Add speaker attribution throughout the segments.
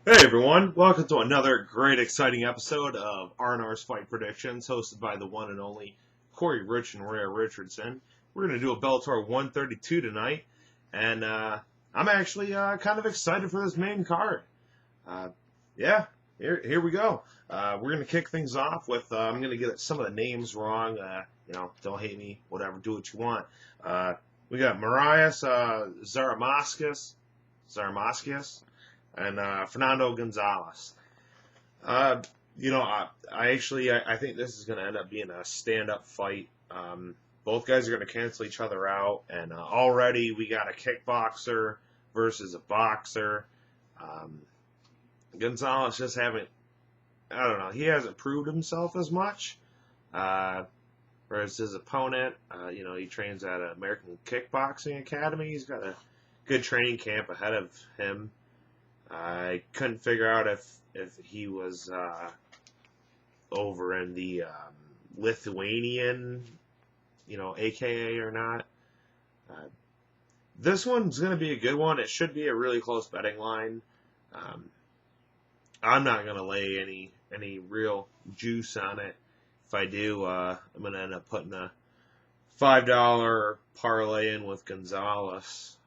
Speaker 1: Hey everyone, welcome to another great exciting episode of R&R's Fight Predictions, hosted by the one and only Corey Rich and Rhea Richardson. We're going to do a Bellator 132 tonight, and I'm actually kind of excited for this main card. Uh, yeah, here we go. We're going to kick things off with, I'm going to get some of the names wrong. Don't hate me, whatever, do what you want. We got Marias Zaramaskas, and Fernando Gonzalez. Uh, I think this is going to end up being a stand-up fight. Both guys are going to cancel each other out, and already we got a kickboxer versus a boxer. Gonzalez just I don't know, he hasn't proved himself as much. Whereas his opponent, he trains at an American Kickboxing Academy. He's got a good training camp ahead of him. I couldn't figure out if he was over in the Lithuanian, AKA or not. This one's going to be a good one. It should be a really close betting line. I'm not going to lay any real juice on it. If I do, I'm going to end up putting a $5 parlay in with Gonzalez.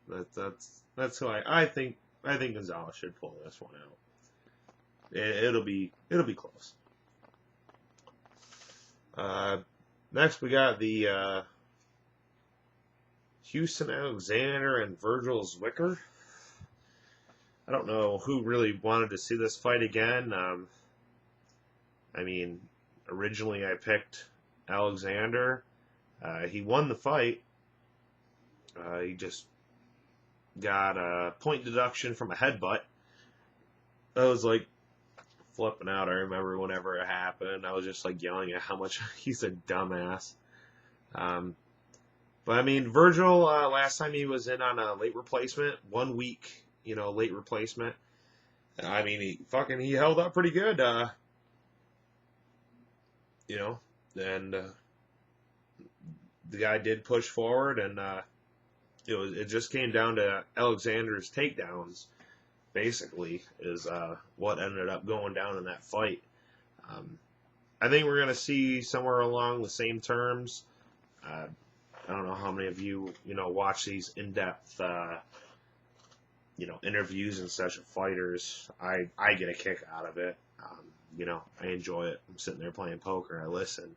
Speaker 1: That's who I think. I think Gonzalez should pull this one out. It'll be close. Next, we got the Houston Alexander and Virgil Zwicker. I don't know who really wanted to see this fight again. Originally I picked Alexander. He won the fight. He just got a point deduction from a headbutt. I was like flipping out. I remember whenever it happened, I was just like yelling at how much he's a dumbass. Virgil, last time he was in on a late replacement, 1 week, late replacement. He held up pretty good, and the guy did push forward, and it just came down to Alexander's takedowns, basically, is what ended up going down in that fight. I think we're going to see somewhere along the same terms. I don't know how many of you, watch these in-depth, interviews and such of fighters. I get a kick out of it. I enjoy it. I'm sitting there playing poker. I listen.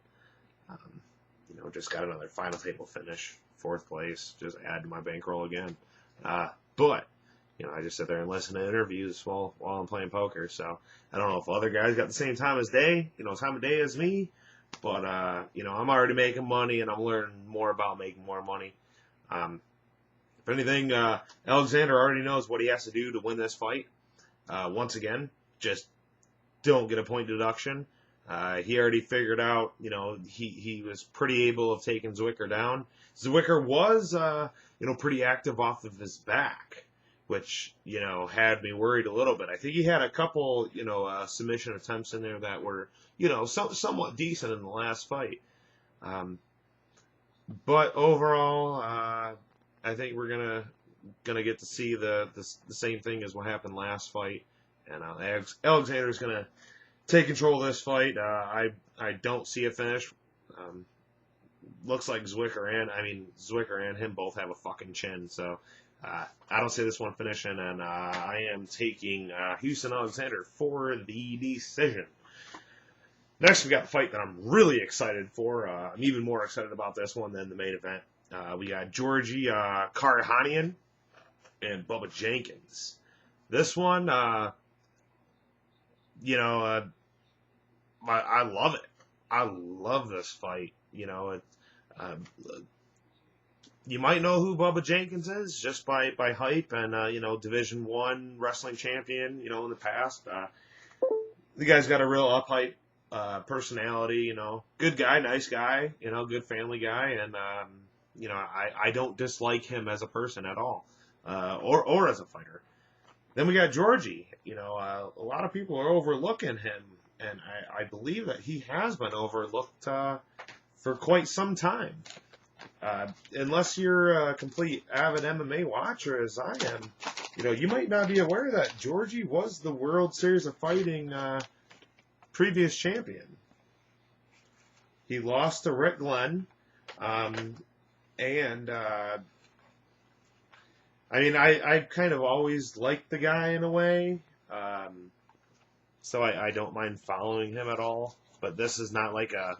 Speaker 1: Just got another final table finish. 4th place, just add to my bankroll again. But I just sit there and listen to interviews while I'm playing poker. So I don't know if other guys got the same time of day as me. But I'm already making money, and I'm learning more about making more money. If anything, Alexander already knows what he has to do to win this fight. Once again, just don't get a point deduction. He already figured out, he was pretty able of taking Zwicker down. Zwicker was, pretty active off of his back, which, had me worried a little bit. I think he had a couple, submission attempts in there that were, somewhat decent in the last fight. But overall, I think we're gonna get to see the same thing as what happened last fight, and Alexander's gonna take control of this fight. I don't see a finish. Looks like Zwicker and him both have a fucking chin. So I don't see this one finishing, and I am taking Houston Alexander for the decision. Next, we got the fight that I'm really excited for. I'm even more excited about this one than the main event. We got Georgi Karahanian and Bubba Jenkins. This one, I love it. I love this fight. You might know who Bubba Jenkins is just by hype and, Division I wrestling champion, in the past. The guy's got a real up-hype personality, good guy, nice guy, good family guy. And, I don't dislike him as a person at all, or as a fighter. Then we got Georgie. A lot of people are overlooking him, and I believe that he has been overlooked for quite some time. Unless you're a complete avid MMA watcher, as I am, You might not be aware that Georgie was the World Series of Fighting previous champion. He lost to Rick Glenn, and I kind of always liked the guy in a way, so I don't mind following him at all. But this is not like a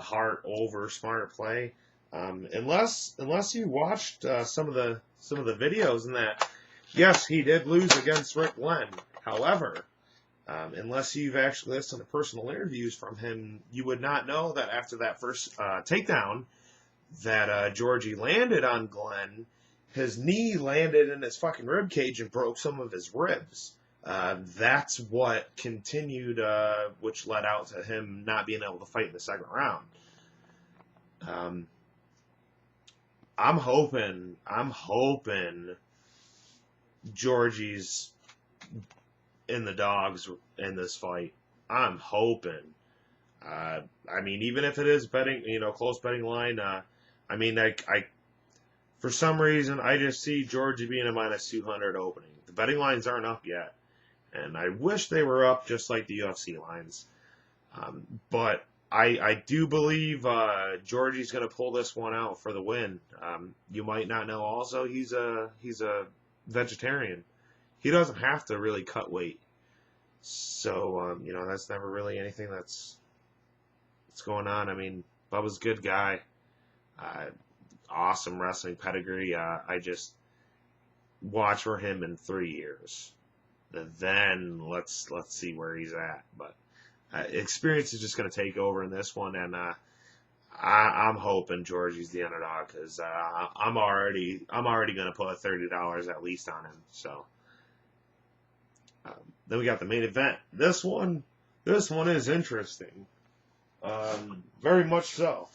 Speaker 1: heart over smart play, unless you watched some of the videos and that. Yes, he did lose against Rick Glenn. However, unless you've actually listened to personal interviews from him, you would not know that after that first takedown that Georgie landed on Glenn, his knee landed in his fucking rib cage and broke some of his ribs. That's what continued, which led out to him not being able to fight in the second round. I'm hoping Georgie's in the dogs in this fight. I'm hoping. Even if it is betting, close betting line, I for some reason, I just see Georgie being a minus 200 opening. The betting lines aren't up yet, and I wish they were up just like the UFC lines. But I do believe Georgie's going to pull this one out for the win. You might not know also he's a vegetarian. He doesn't have to really cut weight. So, that's never really anything that's going on. Bubba's a good guy. Awesome wrestling pedigree. I just watch for him in 3 years. And then let's see where he's at. But experience is just going to take over in this one, and I'm hoping Georgie's the underdog because I'm already going to put $30 at least on him. So then we got the main event. This one is interesting, very much so.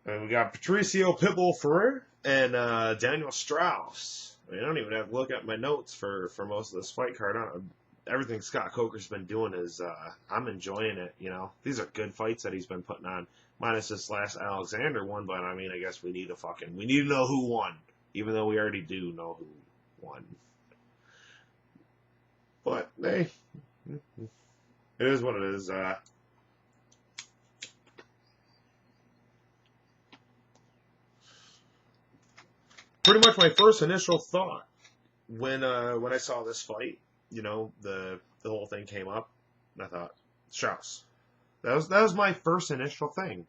Speaker 1: And we got Patricio Pitbull Ferrer and Daniel Strauss. I don't even have to look at my notes for most of this fight card. Everything Scott Coker's been doing is I'm enjoying it. These are good fights that he's been putting on. Minus this last Alexander one, but I guess we need to know who won, even though we already do know who won. But hey, it is what it is. Pretty much my first initial thought when I saw this fight, the whole thing came up, and I thought Strauss. That was my first initial thing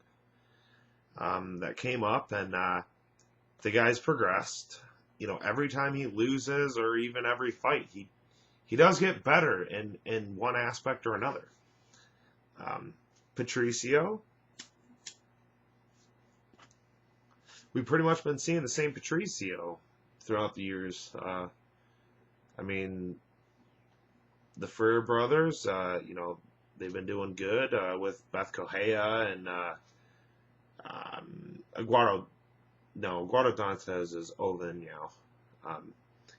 Speaker 1: that came up, and the guy's progressed. Every time he loses, or even every fight, he does get better in one aspect or another. Patricio, we've pretty much been seeing the same Patricio throughout the years. The Freer brothers, they've been doing good with Beth Correia and Guado Dantes is Oven now.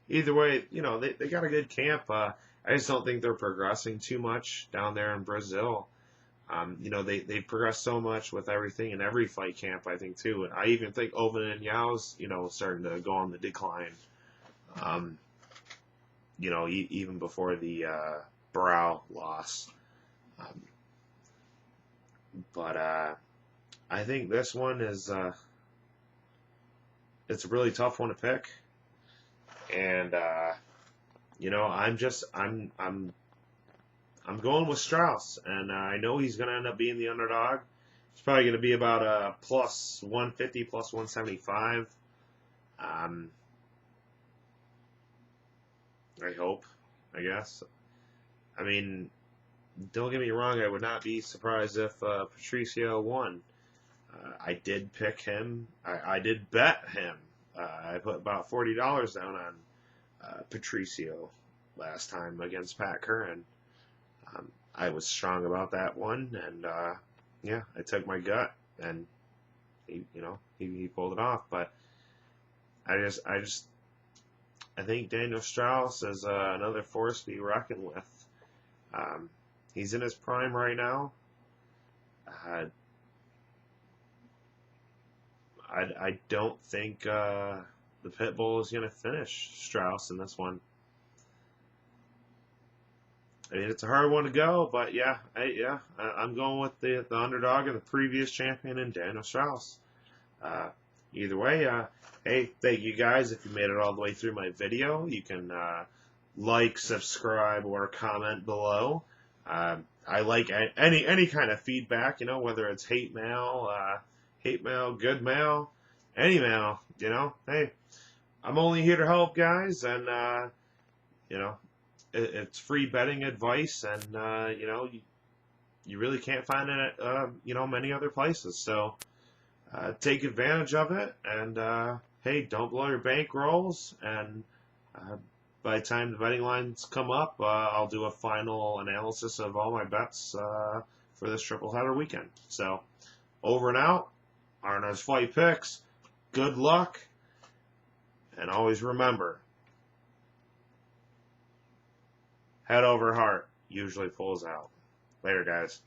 Speaker 1: Either way, they got a good camp. I just don't think they're progressing too much down there in Brazil. They progressed so much with everything in every fight camp, I think, too. And I even think Oven and Yao's, starting to go on the decline. Even before the Brow loss. But I think this one is it's a really tough one to pick. And I'm going with Strauss, and I know he's going to end up being the underdog. It's probably going to be about a plus 150, plus 175. I hope, I guess. Don't get me wrong, I would not be surprised if Patricio won. I did pick him. I did bet him. I put about $40 down on Patricio last time against Pat Curran. I was strong about that one, and I took my gut, and he pulled it off. But I think Daniel Strauss is another force to be reckoned with. He's in his prime right now. I don't think the Pitbull is going to finish Strauss in this one. I mean, it's a hard one to go, but yeah, I'm going with the underdog and the previous champion in Daniel Strauss. Either way, hey, thank you guys. If you made it all the way through my video, you can like, subscribe, or comment below. I like any kind of feedback, whether it's hate mail, good mail, any mail, Hey, I'm only here to help, guys, and, it's free betting advice, and, you really can't find it at, many other places. So take advantage of it, and, hey, don't blow your bankrolls, and by the time the betting lines come up, I'll do a final analysis of all my bets for this triple header weekend. So, over and out. Arno's Fight Picks. Good luck. And always remember, head over heart usually pulls out. Later, guys.